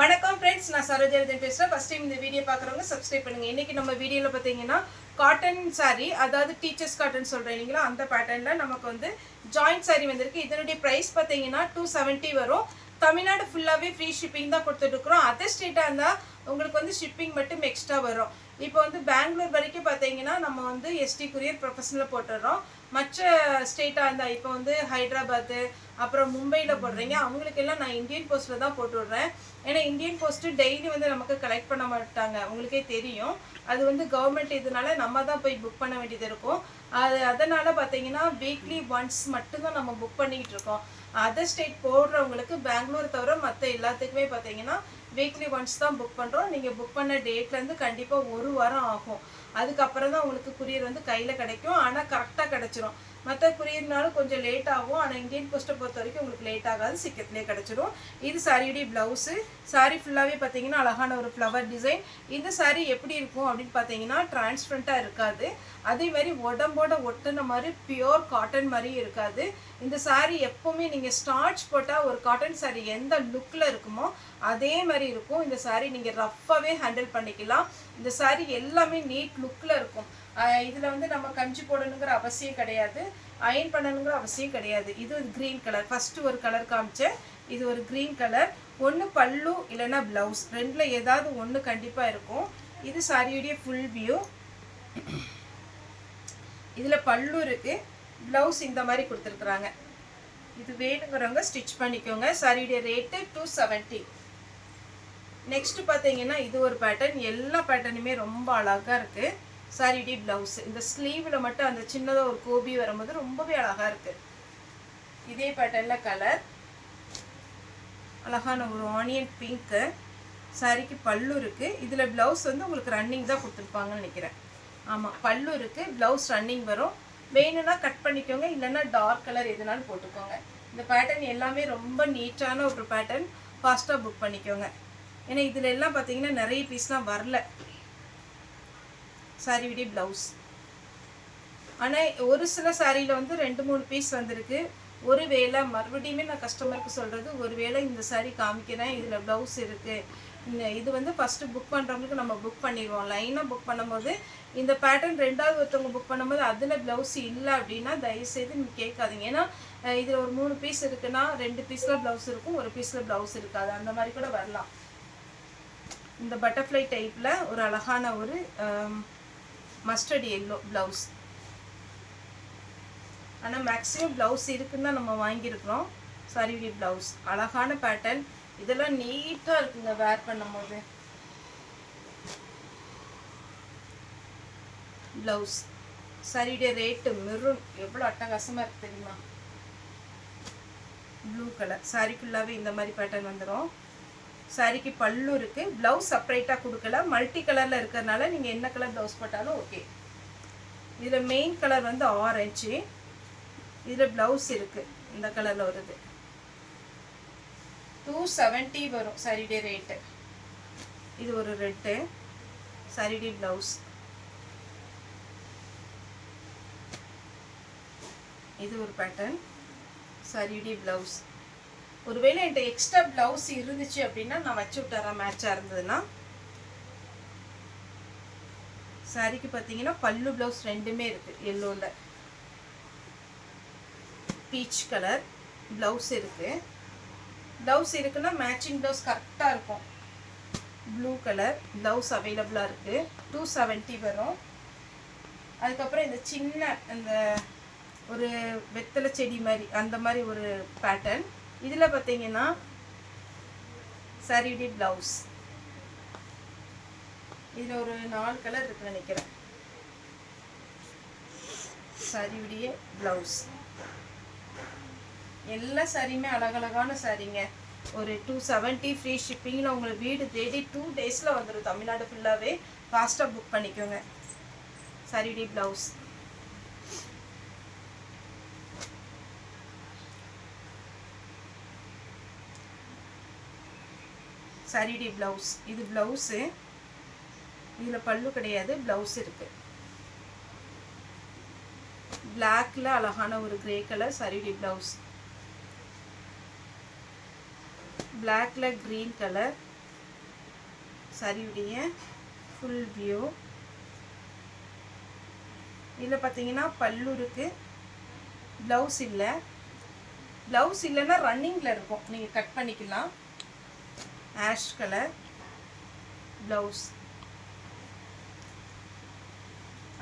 வணக்கம் ஃப்ரெண்ட்ஸ், நான் சரோஜாதன் பேசுகிறேன். ஃபஸ்ட் டைம் இந்த வீடியோ பார்க்குறவங்க சப்ஸ்கிரைப் பண்ணுங்கள். இன்றைக்கி நம்ம வீடியோவில் பார்த்தீங்கன்னா காட்டன் சாரீ, அதாவது டீச்சர்ஸ் காட்டன் சொல்கிறேன் இல்லைங்களா, அந்த பேட்டர்னில் நமக்கு வந்து ஜாயிண்ட் சாரீ வந்திருக்கு. இதனுடைய ப்ரைஸ் பார்த்தீங்கன்னா 270 வரும். தமிழ்நாடு ஃபுல்லாகவே ஃப்ரீ ஷிப்பிங் தான் கொடுத்துட்ருக்குறோம். அதர் ஸ்டேட்டாக இருந்தால் உங்களுக்கு வந்து ஷிப்பிங் மட்டும் எக்ஸ்ட்ரா வரும். இப்போ வந்து பெங்களூர் வரைக்கும் பார்த்தீங்கன்னா நம்ம வந்து எஸ்டி கொரியர் ப்ரொஃபஷனலில் போட்டுடுறோம். மற்ற ஸ்டேட்டாக இருந்தால் இப்போ வந்து ஹைதராபாத்து அப்புறம் மும்பையில் போடுறீங்க, அவங்களுக்கெல்லாம் நான் இந்தியன் போஸ்ட்டில் தான் போட்டு விட்றேன். ஏன்னா இந்தியன் போஸ்ட்டு டெய்லி வந்து நமக்கு கலெக்ட் பண்ண மாட்டாங்க, உங்களுக்கே தெரியும். அது வந்து கவர்மெண்ட் இதனால நம்ம தான் போய் புக் பண்ண வேண்டியது இருக்கும். அதனால் பார்த்தீங்கன்னா வீக்லி ஒன்ஸ் மட்டும்தான் நம்ம புக் பண்ணிக்கிட்டு இருக்கோம். அதர் ஸ்டேட் போடுறவங்களுக்கு பெங்களூர் தவிர மற்ற எல்லாத்துக்குமே பார்த்தீங்கன்னா வீக்லி ஒன்ஸ் தான் புக் பண்ணுறோம். நீங்கள் புக் பண்ண டேட்லேருந்து கண்டிப்பாக ஒரு வாரம் ஆகும். அதுக்கப்புறம் தான் உங்களுக்கு குரியர் வந்து கையில் கிடைக்கும். ஆனால் கரெக்டாக கிடச்சிரும். மற்ற குரியர்னாலும் கொஞ்சம் லேட் ஆகும். ஆனால் இந்தியன் போஸ்ட்டை பொறுத்த வரைக்கும் உங்களுக்கு லேட் ஆகாது, சீக்கிரத்துலேயே கிடச்சிரும். இது சாரியுடைய ப்ளவுஸு. சாரி ஃபுல்லாகவே பார்த்தீங்கன்னா அழகான ஒரு ஃப்ளவர் டிசைன். இந்த சாரி எப்படி இருக்கும் அப்படின்னு பார்த்தீங்கன்னா டிரான்ஸ்பரண்ட்டாக இருக்காது. அதே மாதிரி உடம்போட ஒட்டுன மாதிரி பியோர் காட்டன் மாதிரி இருக்காது. இந்த சாரி எப்போவுமே நீங்கள் ஸ்டார்ச் போட்டால் ஒரு காட்டன் சாரி எந்த லுக்கில் இருக்குமோ அதே மாதிரி இருக்கும். இந்த சாரி நீங்கள் ரஃப்பாகவே ஹேண்டில் பண்ணிக்கலாம். இந்த சாரி எல்லாமே நீட் லுக்கில் இருக்கும். இதில் வந்து நம்ம கஞ்சி போடணுங்கிற அவசியம் கிடையாது, அயன் பண்ணணுங்கிற அவசியம் கிடையாது. இது ஒரு க்ரீன் கலர், ஃபஸ்ட்டு ஒரு கலர் காமிச்சேன். இது ஒரு க்ரீன் கலர். ஒன்று பல்லு இல்லைன்னா ப்ளவுஸ், ரெண்டில் ஏதாவது ஒன்று கண்டிப்பாக இருக்கும். இது சாரியுடைய ஃபுல் வியூ. இதில் பல்லு இருக்குது, ப்ளவுஸ் இந்த மாதிரி கொடுத்துருக்குறாங்க. இது வேணுங்கிறவங்க ஸ்டிச் பண்ணிக்கோங்க. சாரியுடைய ரேட்டு 270. நெக்ஸ்ட்டு பார்த்தீங்கன்னா இது ஒரு பேட்டர்ன். எல்லா பேட்டர்னுமே ரொம்ப அழகாக இருக்குது. சாரியுடைய ப்ளவுஸ் இந்த ஸ்லீவில் மட்டும் அந்த சின்னதாக ஒரு கோபி வரும்போது ரொம்பவே அழகாக இருக்குது. இதே பேட்டர்னில் கலர் அழகான ஒரு ஆனியன் பிங்க்கு. சாரிக்கு பல்லு இருக்குது. இதில் ப்ளவுஸ் வந்து உங்களுக்கு ரன்னிங் தான் கொடுத்துருப்பாங்கன்னு நினைக்கிறேன். ஆமாம், பல்லு இருக்குது, ப்ளவுஸ் ரன்னிங் வரும். வேணும்னா கட் பண்ணிக்கோங்க, இல்லைன்னா டார்க் கலர் எதுனாலும் போட்டுக்கோங்க. இந்த பேட்டர்ன் எல்லாமே ரொம்ப நீட்டான ஒரு பேட்டர்ன். ஃபாஸ்ட்டாக புக் பண்ணிக்கோங்க. ஏன்னா இதில் எல்லாம் பார்த்தீங்கன்னா நிறைய பீஸ்லாம் வரல. சாரியுடைய ப்ளவுஸ். ஆனால் ஒரு சில சாரியில் வந்து 2-3 பீஸ் வந்திருக்கு. ஒரு வேளை மறுபடியுமே நான் கஸ்டமருக்கு சொல்கிறது, ஒரு வேளை இந்த சாரீ காமிக்கிறேன், இதில் ப்ளவுஸ் இருக்குது. இது வந்து ஃபஸ்ட்டு புக் பண்ணுறவங்களுக்கு நம்ம புக் பண்ணிடுவோம். லைனாக புக் பண்ணும்போது இந்த பேட்டர்ன் ரெண்டாவது ஒருத்தவங்க புக் பண்ணும்போது அதில் ப்ளவுஸ் இல்லை அப்படின்னா தயவுசெய்து நீங்கள் கேட்காதீங்க. ஏன்னா இதில் ஒரு 3 பீஸ் இருக்குன்னா 2 பீஸில் ப்ளவுஸ் இருக்கும், ஒரு பீஸில் ப்ளவுஸ் இருக்காது. அந்த மாதிரி கூட வரலாம். இந்த பட்டர்ஃப்ளை டைப்பில் ஒரு அழகான ஒரு மஸ்டர்ட் எல்லோ ப்ளவுஸ். ஆனால் மேக்ஸிமம் ப்ளவுஸ் இருக்குன்னு தான் நம்ம வாங்கியிருக்கிறோம். சாரியுடைய ப்ளவுஸ் அழகான பேட்டர்ன். இதெல்லாம் நீட்டாக இருக்குங்க வேர் பண்ணும்போது. ப்ளவுஸ். சாரியுடைய ரேட்டு மெரூன், எவ்வளோ அட்டகாசமாக இருக்குது தெரியுமா? Blue colour. சாரி ஃபுல்லாகவே இந்த மாதிரி பேட்டர்ன் வந்துடும். சாரிக்கு பல்லு இருக்குது, ப்ளவுஸ் செப்பரேட்டாக கொடுக்கல. மல்டி கலரில் இருக்கிறதுனால நீங்கள் என்ன கலர் ப்ளவுஸ் போட்டாலும் ஓகே. இதில் மெயின் கலர் வந்து ஆரஞ்சு. இதில் ப்ளவுஸ் இருக்குது, இந்த கலரில் வருது. 270 வரும் சாரியுடைய ரேட்டு. இது ஒரு ரெட்டு. சாரியுடைய ப்ளவுஸ். இது ஒரு பேட்டர்ன். சாரியுடைய ப்ளவுஸ். ஒருவேளை என்கிட்ட எக்ஸ்ட்ரா ப்ளவுஸ் இருந்துச்சு அப்படின்னா நான் வச்சு விட்டுறேன், மேட்சாக இருந்ததுன்னா. சாரிக்கு பார்த்தீங்கன்னா பல்லு ப்ளவுஸ் ரெண்டுமே இருக்குது. எல்லோவில் பீச் கலர் ப்ளவுஸ் இருக்குது. ப்ளவுஸ் இருக்குன்னா மேட்சிங் ப்ளவுஸ் கரெக்டாக இருக்கும். ப்ளூ கலர் ப்ளவுஸ் அவைலபிளாக இருக்குது. 270 வரும். அதுக்கப்புறம் இந்த சின்ன இந்த ஒரு வெத்தலை செடி மாதிரி அந்த மாதிரி ஒரு பேட்டர்ன். இதில் பார்த்தீங்கன்னா சாரியுடைய ப்ளவுஸ். இதில் ஒரு 4 கலர் இருக்குன்னு நினைக்கிறேன். சாரியுடைய ப்ளவுஸ். எல்லா சாரியுமே அழகழகான சாரிங்க. ஒரு 270 ஃப்ரீ ஷிப்பிங்கில் உங்களுக்கு வீடு தேடி 2 டேஸில் வந்துடும். தமிழ்நாடு ஃபுல்லாகவே ஃபாஸ்ட்டாக புக் பண்ணிக்கோங்க. சாரியுடைய ப்ளவுஸ். சாரியுடைய ப்ளவுஸ். இது ப்ளவுஸு. இதில் பல்லு கிடையாது, ப்ளவுஸ் இருக்குது. பிளாக்ல அழகான ஒரு கிரே கலர் சாரியுடைய ப்ளவுஸ். பிளாக்ல க்ரீன் கலர் சாரியுடைய ஃபுல் வியூ. இதில் பார்த்தீங்கன்னா பல்லு இருக்குது, ப்ளவுஸ் இல்லை. ப்ளவுஸ் இல்லைன்னா ரன்னிங்கில் இருக்கும், நீங்கள் கட் பண்ணிக்கலாம். Ash colour blouse.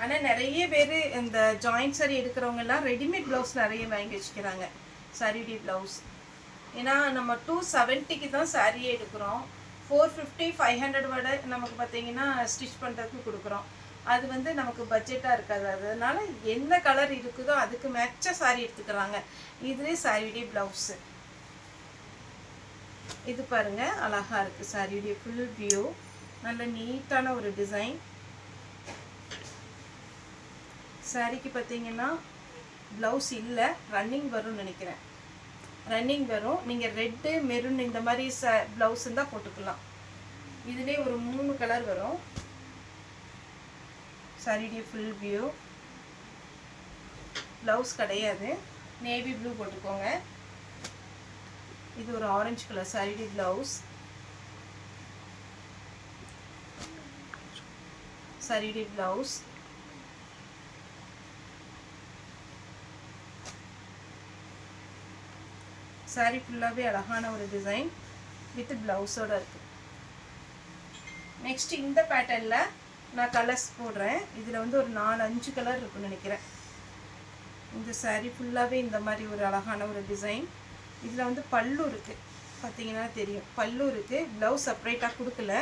ஆனால் நிறைய பேர் இந்த ஜாயிண்ட் சாரி எடுக்கிறவங்கெல்லாம் ரெடிமேட் ப்ளவுஸ் நிறைய வாங்கி வச்சுக்கிறாங்க சாரியுடைய ப்ளவுஸ். ஏன்னா நம்ம 270க்கு தான் சாரியே எடுக்கிறோம். 450 500 விட நமக்கு பார்த்தீங்கன்னா ஸ்டிச் பண்ணுறதுக்கு கொடுக்குறோம். அது வந்து நமக்கு பட்ஜெட்டாக இருக்காது. அதனால எந்த கலர் இருக்குதோ அதுக்கு மேட்சாக சாரி எடுத்துக்கிறாங்க. இதுவே சாரியுடைய ப்ளவுஸு. இது பாருங்கள், அழகாக இருக்குது சாரியுடைய ஃபுல் வியூ. நல்ல நீட்டான ஒரு டிசைன். சாரிக்கு பார்த்தீங்கன்னா ப்ளவுஸ் இல்லை, ரன்னிங் வரும்னு நினைக்கிறேன். ரன்னிங் வரும். நீங்கள் ரெட்டு மெரூன் இந்த மாதிரி ப்ளவுஸ் இருந்தால் போட்டுக்கலாம். இதிலே ஒரு 3 கலர் வரும். சாரியுடைய ஃபுல் வியூ. ப்ளவுஸ் கிடையாது, நேவி ப்ளூ போட்டுக்கோங்க. இது ஒரு ஆரஞ்சு கலர் சாரியுடைய ப்ளவுஸ். சாரியுடைய ப்ளவுஸ். சாரி ஃபுல்லாகவே அழகான ஒரு டிசைன் வித் ப்ளவுஸோடு இருக்குது. நெக்ஸ்ட் இந்த பேட்டர்னில் நான் கலர்ஸ் போடுறேன். இதில் வந்து ஒரு 4-5 கலர் இருக்குன்னு நினைக்கிறேன். இந்த சாரி ஃபுல்லாகவே இந்த மாதிரி ஒரு அழகான ஒரு டிசைன். இதில் வந்து பல்லு இருக்குது, பார்த்தீங்கன்னா தெரியும். பல்லு இருக்குது, ப்ளவுஸ் செப்பரேட்டாக கொடுக்கல.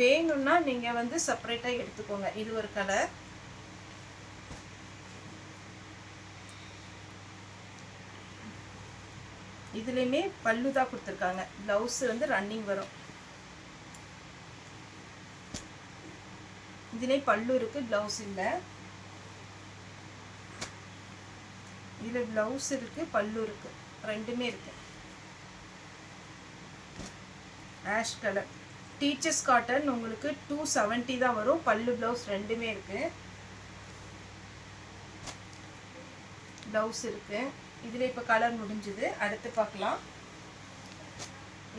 வேணும்னா நீங்கள் வந்து செப்பரேட்டாக எடுத்துக்கோங்க. இது ஒரு கலர். இதுலேயுமே பல்லு தான் கொடுத்துருக்காங்க. ப்ளவுஸ் வந்து ரன்னிங் வரும். இதிலே பல்லு இருக்குது, ப்ளவுஸ் இல்லை. இதில் ப்ளவுஸ் இருக்குது, பல்லு இருக்குது, ரெண்டுமே இருக்குது. Ash colour teachers cotton. உங்களுக்கு 270 தான் வரும். பல்லு ப்ளவுஸ் ரெண்டுமே இருக்குது. ப்ளவுஸ் இருக்குது. இதில் இப்போ கலர் முடிஞ்சுது. அடுத்து பார்க்கலாம்.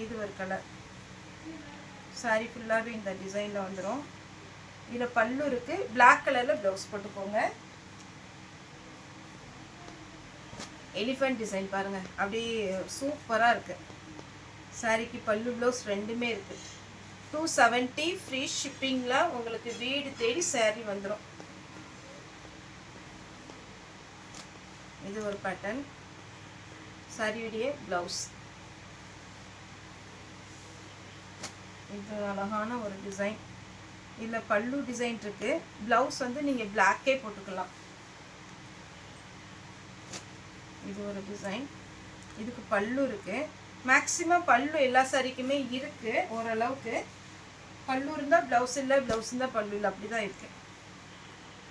இது ஒரு கலர். சாரி ஃபுல்லாகவே இந்த டிசைனில் வந்துடும். இதில் பல்லு இருக்குது, பிளாக் கலரில் ப்ளவுஸ் போட்டுக்கோங்க. எலிஃபண்ட் டிசைன் பாருங்கள், அப்படியே சூப்பராக இருக்குது. சாரிக்கு பல்லு ப்ளவுஸ் ரெண்டுமே இருக்குது. 270 ஃப்ரீ ஷிப்பிங்கில் உங்களுக்கு வீடு தேடி சாரி வந்துடும். இது ஒரு பேட்டர்ன். சாரியுடைய ப்ளவுஸ். இது அழகான ஒரு டிசைன். இதில் பல்லு டிசைன் இருக்குது. ப்ளவுஸ் வந்து நீங்கள் பிளாக்கே போட்டுக்கலாம். இது ஒரு டிசைன். இதுக்கு பல்லு இருக்குது. மேக்ஸிமம் பல்லு எல்லா சாரிக்குமே இருக்குது. ஓரளவுக்கு பல்லு இருந்தால் ப்ளவுஸ் இல்லை, ப்ளவுஸ் இருந்தால் பல்லு இல்லை, அப்படி தான் இருக்குது.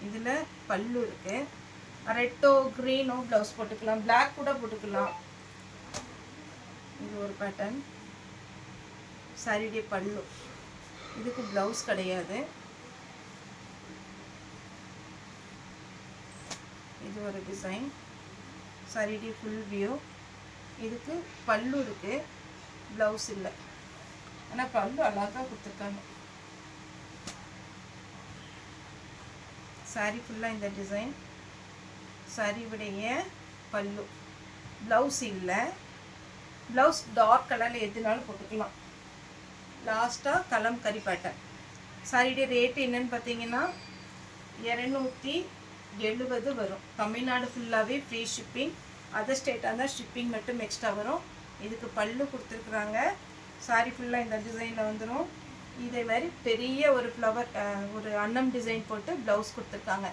இதில் பல்லு இருக்குது. ரெட்டோ க்ரீனோ ப்ளவுஸ் போட்டுக்கலாம், பிளாக் கூட போட்டுக்கலாம். இது ஒரு பேட்டர்ன். சாரியுடைய பல்லு. இதுக்கு ப்ளவுஸ் கிடையாது. இது ஒரு டிசைன். சாரியுடைய ஃபுல் வியூ. இதுக்கு பல்லு இருக்குது, ப்ளவுஸ் இல்லை. ஆனால் பல்லு அழகாக கொடுத்துருக்காங்க. சாரி ஃபுல்லாக இந்த டிசைன். சாரியுடைய பல்லு. ப்ளவுஸ் இல்லை. ப்ளவுஸ் டார்க் கலரில் எதுனாலும் போட்டுக்கலாம். லாஸ்ட்டாக கலம்கரி பேட்டர்ன். சாரியுடைய ரேட்டு என்னன்னு பார்த்தீங்கன்னா 270 வரும். தமிழ்நாடு ஃபுல்லாகவே ஃப்ரீ ஷிப்பிங். அதர் ஸ்டேட்டாக இருந்தால் ஷிப்பிங் மட்டும் எக்ஸ்ட்ரா வரும். இதுக்கு பல்லு கொடுத்துருக்குறாங்க. சாரி ஃபுல்லாக இந்த டிசைனில் வந்துடும். இதே மாதிரி பெரிய ஒரு ஃப்ளவர், ஒரு அன்னம் டிசைன் போட்டு ப்ளவுஸ் கொடுத்துருக்காங்க.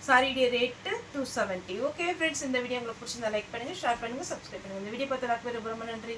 சாரியுடைய ரேட்டு 270. ஓகே ஃப்ரெண்ட்ஸ், இந்த வீடியோ உங்களுக்கு பிடிச்சிருந்தா லைக் பண்ணுங்கள், ஷேர் பண்ணுங்கள், சப்ஸ்கிரைப் பண்ணுங்கள். இந்த வீடியோ பார்த்து ரொம்ப ரொம்ப நன்றி.